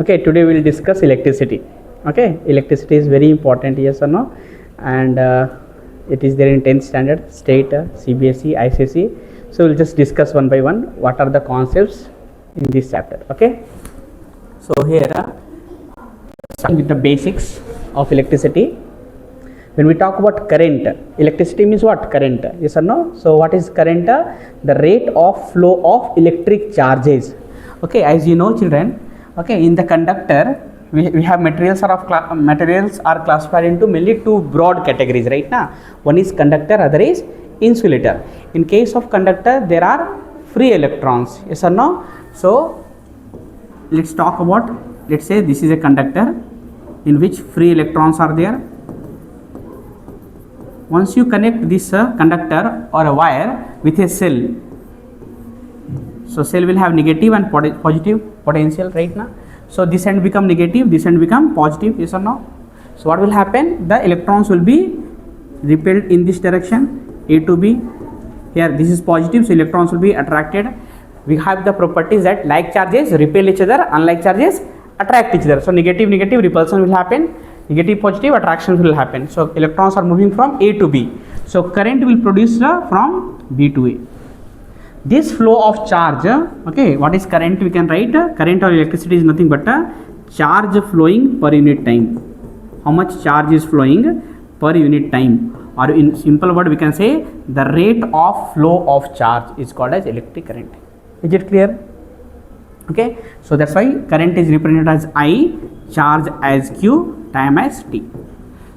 Okay, today we will discuss electricity. Okay, electricity is very important, yes or no? And it is there in 10th standard, state, CBSE, ICSE. So we'll just discuss one by one what are the concepts in this chapter. Okay, so here starting with the basics of electricity. When we talk about current, electricity means what? Current, yes or no? So what is current? The rate of flow of electric charges. Okay, as you know, children, okay, in the conductor we have materials are classified into mainly two broad categories, right now. One is conductor, other is insulator. In case of conductor, there are free electrons, yes or no? So let's talk about, let's say this is a conductor in which free electrons are there. Once you connect this conductor or a wire with a cell, so cell will have negative and positive potential, right now. So this end become negative, this end become positive, yes or no? So what will happen? The electrons will be repelled in this direction, A to B. Here this is positive, so electrons will be attracted. We have the properties that like charges repel each other, unlike charges attract each other. So negative repulsion will happen, negative positive attraction will happen. So electrons are moving from A to B. So current will produce from B to A. This flow of charge, okay, what is current? We can write current or electricity is nothing but a charge flowing per unit time. How much charge is flowing per unit time, or in simple word we can say the rate of flow of charge is called as electric current. Is it clear? Okay, so that's why current is represented as I, charge as Q, time as T.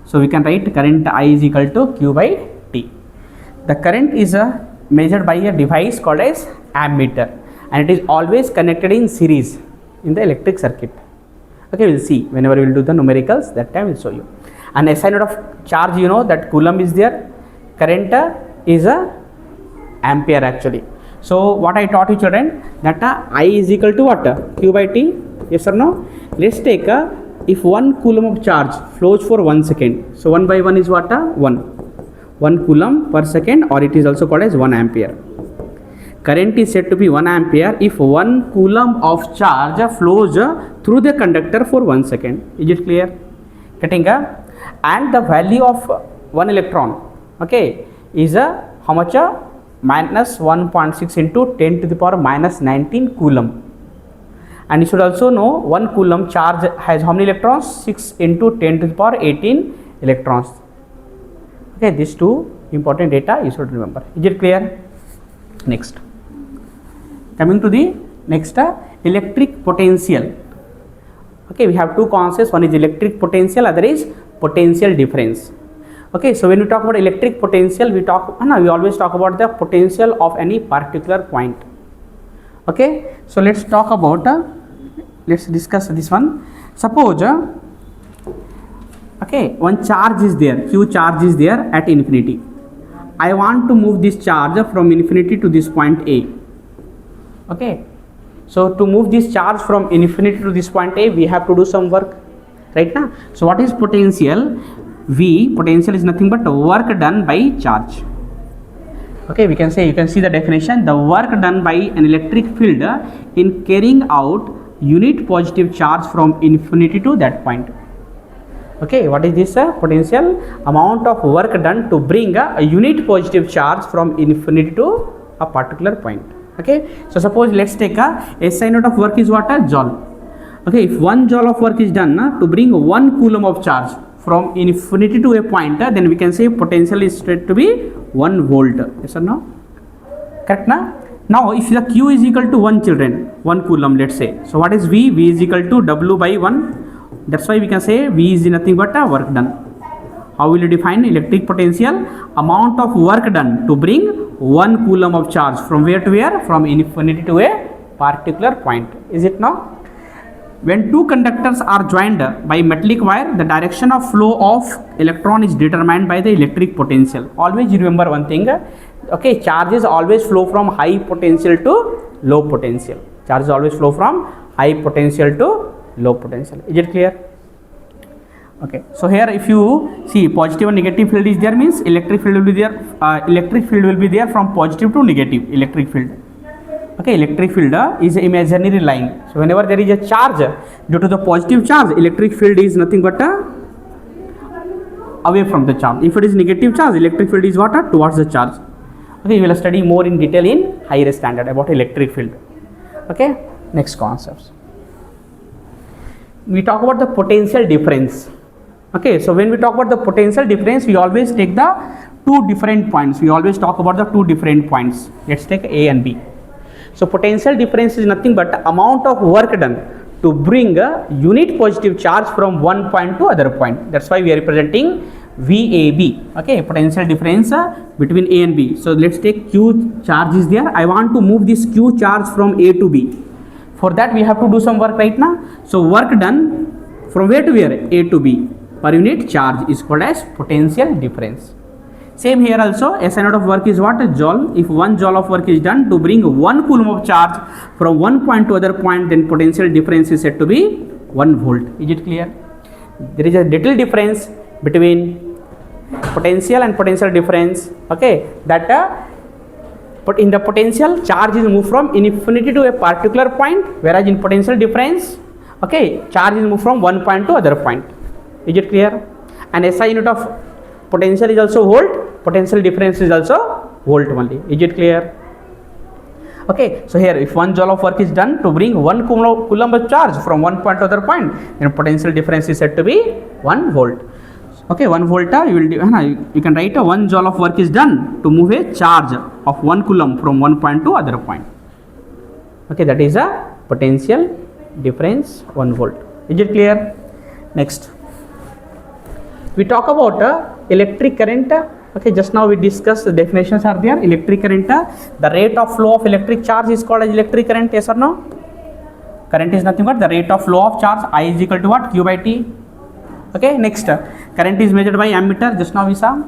So we can write current I is equal to Q by T. The current is measured by a device called as ammeter, and it is always connected in series in the electric circuit. Okay, we'll see whenever we will do the numericals, that time we'll show you. And SI unit of charge, you know that coulomb is there, current is a ampere actually. So what I taught you children, that I is equal to what? Q by T, yes or no? Let's take if 1 coulomb of charge flows for 1 second, so 1 by 1 is what? 1 coulomb per second, or it is also called as 1 ampere. Current is said to be 1 ampere if 1 coulomb of charge flows through the conductor for 1 second. Is it clear? Getting and the value of 1 electron, okay, is how much? Minus 1.6 into 10 to the power minus 19 coulomb. And you should also know 1 coulomb charge has how many electrons? 6 into 10 to the power 18 electrons. Okay, these two important data you should remember. Is it clear? Next, coming to the next, electric potential. Okay, we have two concepts, one is electric potential, other is potential difference. Okay, so when we talk about electric potential, we always talk about the potential of any particular point. Okay, so let's talk about let's discuss this one. Suppose okay, one charge is there, Q charge is there at infinity. I want to move this charge from infinity to this point A. Okay, so to move this charge from infinity to this point A, we have to do some work, right now. So what is potential? V, potential is nothing but work done by charge. Okay, we can say, you can see the definition, the work done by an electric field in carrying out unit positive charge from infinity to that point. Okay, what is this potential? Amount of work done to bring a unit positive charge from infinity to a particular point. Okay, so suppose let's take SI unit of work is what? Joule. Okay, if 1 joule of work is done to bring 1 coulomb of charge from infinity to a point, then we can say potential is said to be 1 volt. Yes or no? Correct na? Now if the Q is equal to 1 children, 1 coulomb, let's say, so what is V? V is equal to W by 1. That's why we can say V is nothing but work done. How will you define electric potential? Amount of work done to bring 1 coulomb of charge from where to where? From infinity to a particular point. Is it now? When two conductors are joined by metallic wire, the direction of flow of electron is determined by the electric potential. Always remember one thing, okay, charges always flow from high potential to low potential. Charges always flow from high potential to low potential. Is it clear? Okay, so here if you see positive and negative field is there, means electric field will be there, from positive to negative electric field. Okay, electric field is an imaginary line. So whenever there is a charge, due to the positive charge, electric field is nothing but away from the charge. If it is negative charge, electric field is what? Towards the charge. Okay, we will study more in detail in higher standard about electric field. Okay, next concepts. We talk about the potential difference. Okay, so when we talk about the potential difference, we always take the two different points. We always talk about the two different points. Let's take A and B. So potential difference is nothing but amount of work done to bring a unit positive charge from one point to other point. That's why we are representing VAB. Okay, potential difference between A and B. So let's take Q charge is there. I want to move this Q charge from A to B. For that we have to do some work right now. So work done from where to where? A to B per unit charge is called as potential difference. Same here also, SI naught of work is what? Joule. If 1 joule of work is done to bring 1 coulomb of charge from one point to other point, then potential difference is said to be 1 volt. Is it clear? There is a little difference between potential and potential difference. Okay, that but in the potential, charge is moved from infinity to a particular point, whereas in potential difference, okay, charge is moved from one point to other point. Is it clear? And SI unit of potential is also volt, potential difference is also volt only. Is it clear? Okay, so here if 1 joule of work is done to bring 1 coulomb of charge from one point to other point, then potential difference is said to be 1 volt. Okay, 1 volt you can write 1 joule of work is done to move a charge of 1 coulomb from one point to other point. Okay, that is a potential difference 1 volt. Is it clear? Next, we talk about electric current. Okay, just now we discussed the definitions are there. Electric current, the rate of flow of electric charge is called as electric current. Yes or no? Current is nothing but the rate of flow of charge. I is equal to what? Q by T. Okay, next, current is measured by ammeter. Just now we saw.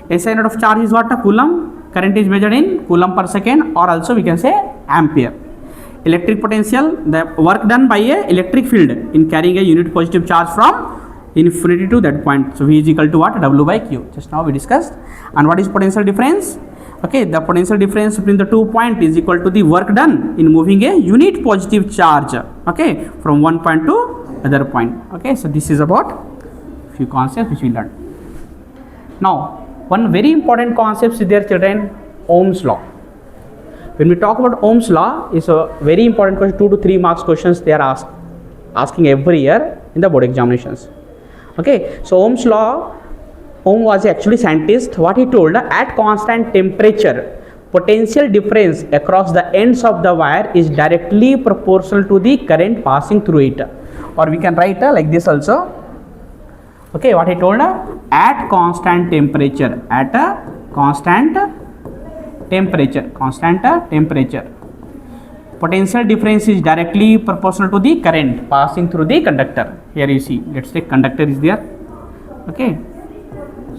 SI unit of charge is what? Coulomb. Current is measured in coulomb per second, or also we can say ampere. Electric potential, the work done by a electric field in carrying a unit positive charge from infinity to that point. So V is equal to what? W by Q. Just now we discussed. And what is potential difference? Okay, the potential difference between the 2 points is equal to the work done in moving a unit positive charge, okay, from one point to other point. Okay, so this is about few concepts which we learned. Now, one very important concept is there, children, Ohm's law. When we talk about Ohm's law, is a very important question. 2 to 3 marks questions they are asking every year in the board examinations. Okay, so Ohm's law, Ohm was actually scientist. What he told, at constant temperature, potential difference across the ends of the wire is directly proportional to the current passing through it. Or we can write like this also. Okay, what he told, at constant temperature, at a constant temperature, potential difference is directly proportional to the current passing through the conductor. Here you see, let's take conductor is there. Okay,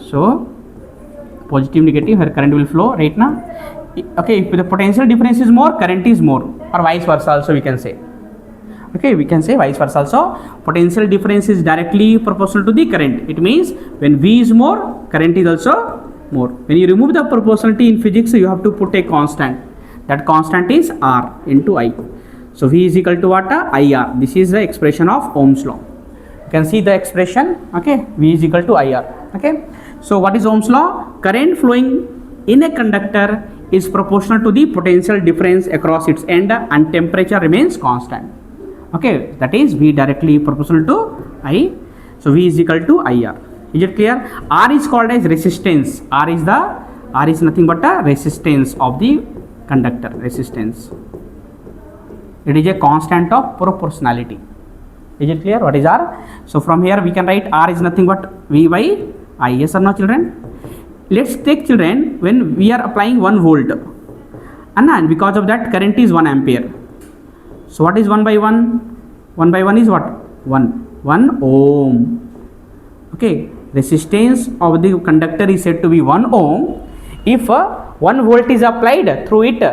so positive negative, here current will flow right now. Okay, if the potential difference is more, current is more, or vice versa also we can say. Okay, we can say vice versa also. Potential difference is directly proportional to the current. It means when V is more, current is also more. When you remove the proportionality in physics, you have to put a constant. That constant is R into I. So V is equal to what? IR. This is the expression of Ohm's law. You can see the expression. Okay, V is equal to IR. Okay, so what is Ohm's law? Current flowing in a conductor is proportional to the potential difference across its end, and temperature remains constant. Okay, that is V directly proportional to I. So V is equal to IR. Is it clear? R is called as resistance. R is nothing but a resistance of the conductor. Resistance. It is a constant of proportionality. Is it clear? What is R? So from here we can write R is nothing but V by I. Yes or no, children? Let's take, children, when we are applying 1 volt, and because of that current is 1 ampere. So what is 1 by 1? 1 by 1 is what? 1 ohm. Okay, resistance of the conductor is said to be 1 ohm. If 1 volt is applied through it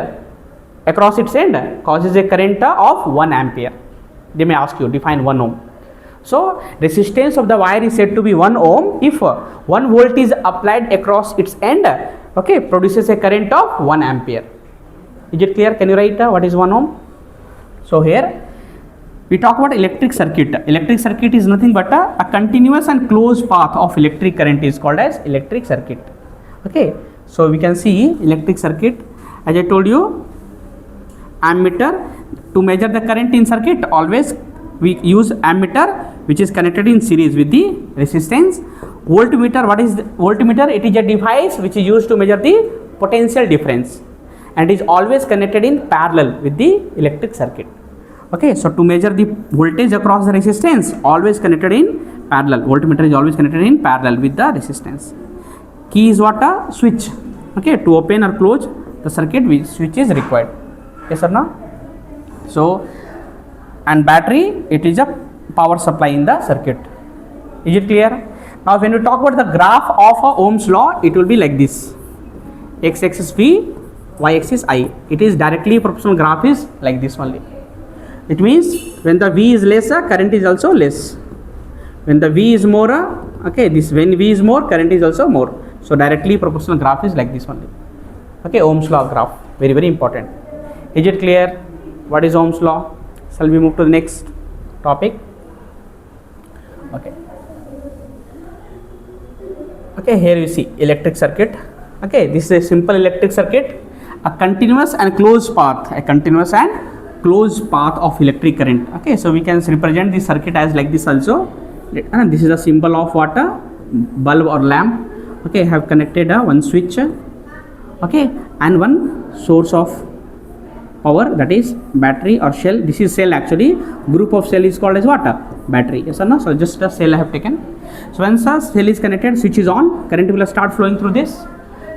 across its end, causes a current of 1 ampere. They may ask you, define 1 ohm. So resistance of the wire is said to be 1 ohm if 1 volt is applied across its end, okay, produces a current of 1 ampere. Is it clear? Can you write what is 1 ohm? So here we talk about electric circuit. Electric circuit is nothing but a continuous and closed path of electric current is called as electric circuit. Okay, so we can see electric circuit, as I told you, ammeter. To measure the current in circuit, always we use ammeter, which is connected in series with the resistance. Voltmeter, what is the voltmeter? It is a device which is used to measure the potential difference and is always connected in parallel with the electric circuit. Okay, so to measure the voltage across the resistance, always connected in parallel. Voltmeter is always connected in parallel with the resistance. Key is what? A switch. Okay, to open or close the circuit, switch is required. Yes or no? So, and battery, it is a power supply in the circuit. Is it clear? Now when we talk about the graph of Ohm's law, it will be like this. X axis V, Y axis I. It is directly proportional graph is like this only. It means when the V is less, current is also less. When the V is more, okay, this when V is more, current is also more. So directly proportional graph is like this only. Okay, Ohm's law graph, very very important. Is it clear? What is Ohm's law? Shall we move to the next topic? Okay. Okay, here you see electric circuit. Okay, this is a simple electric circuit, a continuous and closed path, of electric current. Okay, so we can represent the circuit as like this also. And this is a symbol of what? A bulb or lamp. Okay, have connected one switch. Okay, and one source of power, that is battery or cell. This is cell actually. Group of cell is called as what? Battery. Yes or no? So just a cell I have taken. So once a cell is connected, switch is on, current will start flowing through this.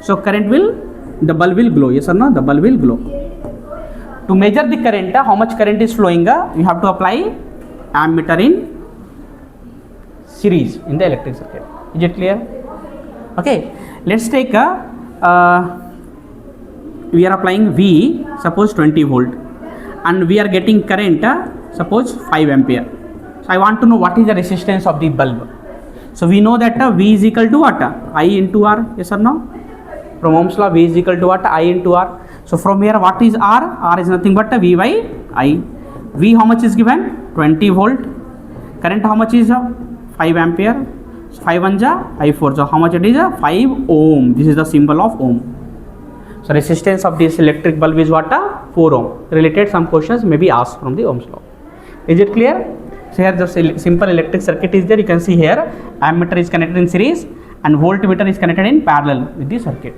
So the bulb will glow. Yes or no? The bulb will glow. To measure the current, how much current is flowing, you have to apply ammeter in series in the electric circuit. Is it clear? Okay, let's take we are applying V, suppose 20 volt, and we are getting current, suppose 5 ampere. So I want to know what is the resistance of the bulb. So we know that V is equal to what? I into R. Yes or no? From Ohm's law, V is equal to what? I into R. So from here, what is R? R is nothing but V by I. V how much is given? 20 volt. Current how much is? 5 ampere. So 5 1 ja, I 4. So how much it is? 5 ohm. This is the symbol of ohm. So resistance of this electric bulb is what? 4 ohm. Related some questions may be asked from the Ohm's law. Is it clear? So here the simple electric circuit is there. You can see here ammeter is connected in series and voltmeter is connected in parallel with the circuit.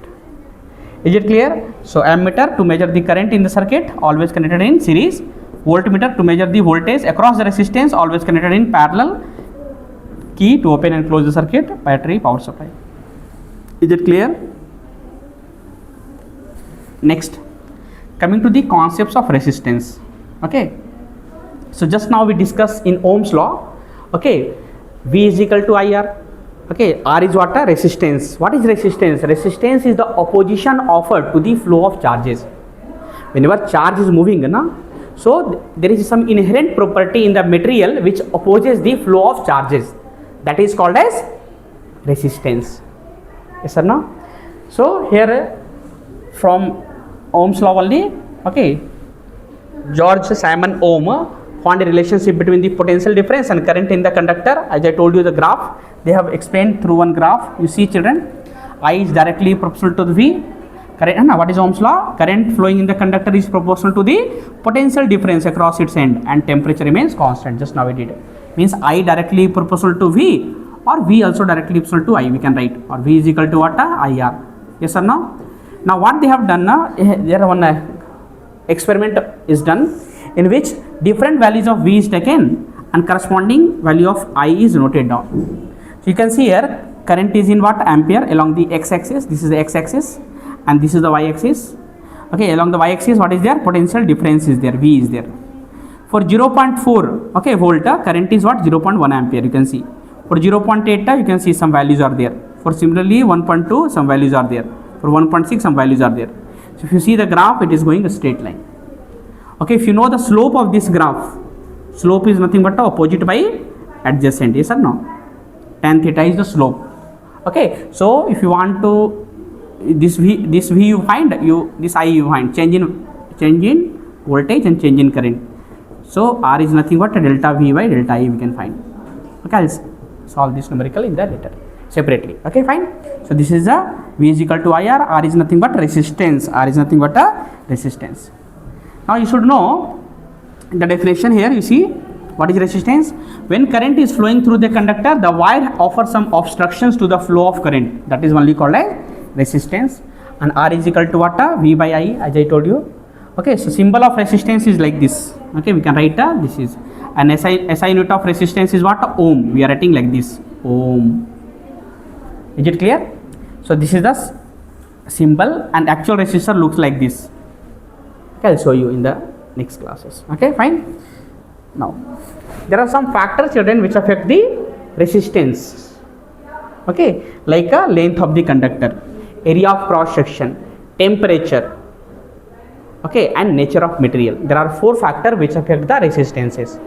Is it clear? So ammeter to measure the current in the circuit, always connected in series. Voltmeter to measure the voltage across the resistance, always connected in parallel. Key to open and close the circuit, battery, power supply. Is it clear? Next, coming to the concepts of resistance. Okay, so just now we discussed in Ohm's law. Okay, V is equal to IR. Okay, R is what? Resistance. What is resistance? Resistance is the opposition offered to the flow of charges. Whenever charge is moving, so there is some inherent property in the material which opposes the flow of charges. That is called as resistance. Yes or no? So here from Ohm's law only, okay, George Simon Ohm found a relationship between the potential difference and current in the conductor. As I told you the graph, they have explained through one graph. You see children, I is directly proportional to the V. Current, what is Ohm's law? Current flowing in the conductor is proportional to the potential difference across its end and temperature remains constant. Just now we did. Means I directly proportional to V or V also directly proportional to I, we can write, or V is equal to what? IR. Yes or no? Now what they have done, there one experiment is done in which different values of V is taken and corresponding value of I is noted down. So you can see here current is in what? Ampere along the x-axis. This is the x-axis and this is the y-axis. Okay, along the y-axis what is there? Potential difference is there, V is there. For 0.4 okay volt, current is what? 0.1 ampere, you can see. For 0.8 you can see some values are there. For similarly 1.2 some values are there. For 1.6 some values are there. So if you see the graph, it is going a straight line. Okay, if you know the slope of this graph, slope is nothing but opposite by adjacent. Yes or no? Tan theta is the slope. Okay, so if you want to this V you find, this I you find, change in change in voltage and change in current. So R is nothing but delta V by delta E we can find. Okay, I'll solve this numerical in the later separately. Okay, fine. So this is the V is equal to IR. R is nothing but resistance. R is nothing but a resistance. Now you should know the definition here. You see what is resistance? When current is flowing through the conductor, the wire offers some obstructions to the flow of current. That is only called as resistance. And R is equal to what? V by I, as I told you. Okay, so symbol of resistance is like this. Okay, we can write this is, and SI unit of resistance is what? Ohm. We are writing like this, ohm. Is it clear? So this is the symbol, and actual resistor looks like this. Okay, I'll show you in the next classes. Okay, fine. Now there are some factors, children, which affect the resistance. Okay, like a length of the conductor, area of cross section, temperature, okay, and nature of material. There are 4 factors which affect the resistances.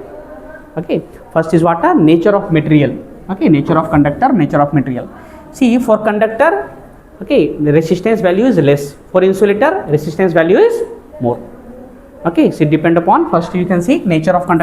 Okay, first is what? Nature of material. Okay, nature of conductor, nature of material. See, for conductor, okay, the resistance value is less. For insulator, resistance value is more. Okay, so it depend upon, first you can see nature of conductor.